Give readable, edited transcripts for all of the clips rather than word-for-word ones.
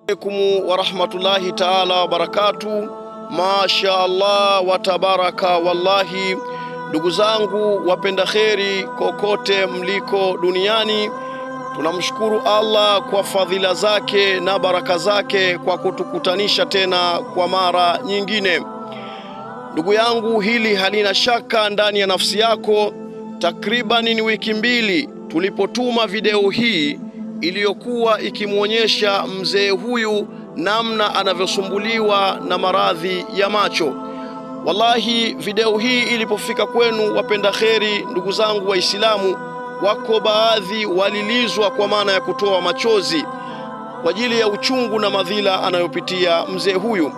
Alaikum wa rahmatullahi ta'ala wa barakatuh. Masha Allah wa tabaraka wallahi. Ndugu zangu wapenda kheri kokote mliko duniani, tunamshukuru Allah kwa fadhila zake na baraka zake kwa kutukutanisha tena kwa mara nyingine. Ndugu yangu, hili halina shaka ndani ya nafsi yako. Takriban ni wiki mbili tulipotuma video hii iliyokuwa ikimwonyesha mzee huyu namna anavyosumbuliwa na maradhi ya macho. Wallahi, video hii ilipofika kwenu wapenda kheri, ndugu zangu Waislamu, wako baadhi walilizwa kwa maana ya kutoa machozi kwa ajili ya uchungu na madhila anayopitia mzee huyu,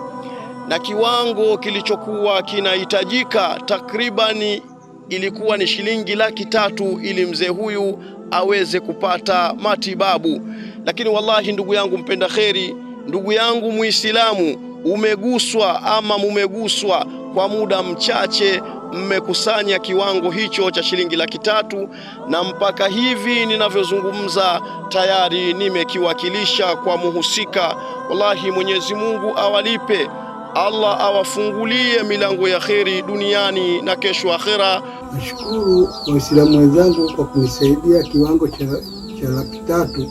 na kiwango kilichokuwa kinahitajika takribani ilikuwa ni shilingi 300,000 ili mzee huyu aweze kupata matibabu. Lakini wallahi, ndugu yangu mpenda kheri, ndugu yangu Muislamu, umeguswa ama mumeguswa, kwa muda mchache mmekusanya kiwango hicho cha shilingi 300,000, na mpaka hivi ninavyozungumza tayari nimekiwakilisha kwa muhusika. Wallahi, Mwenyezi Mungu awalipe, Allah awafungulie milango ya kheri duniani na kesho akhera. Nashukuru Waislamu wenzangu kwa kunisaidia kiwango cha 300,000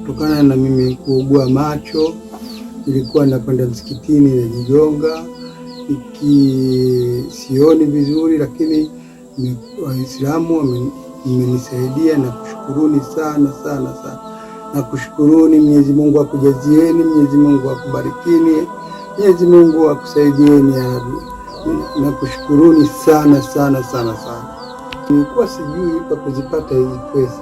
kutokana na mimi kuugua macho. Nilikuwa nakwenda msikitini najigonga, sioni vizuri, lakini Waislamu wamenisaidia na kushukuruni sana sana sana. Na kushukuruni, Mwenyezi Mungu akujazieni, Mwenyezi Mungu akubarikini, Mwenyezi Mungu akusaidieni ya Rabbi. Na kushukuruni sana sana sana sana. Nilikuwa sijui pa kuzipata hizi pesa,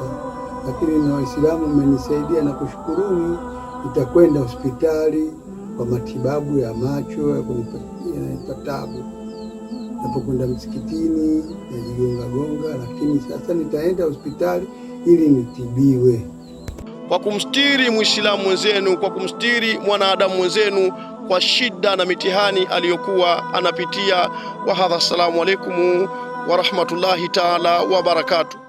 lakini na Waislamu wamenisaidia na kushukuruni. Nitakwenda hospitali kwa matibabu ya macho ya kunipatia tabu. Napokwenda msikitini najigonga gonga, lakini sasa nitaenda hospitali ili nitibiwe. Kwa kumstiri Muislamu mwenzenu, kwa kumstiri mwanadamu mwenzenu kwa shida na mitihani aliyokuwa anapitia. Wa hadha, assalamu alaikum wa rahmatullahi ta'ala wa barakatuh.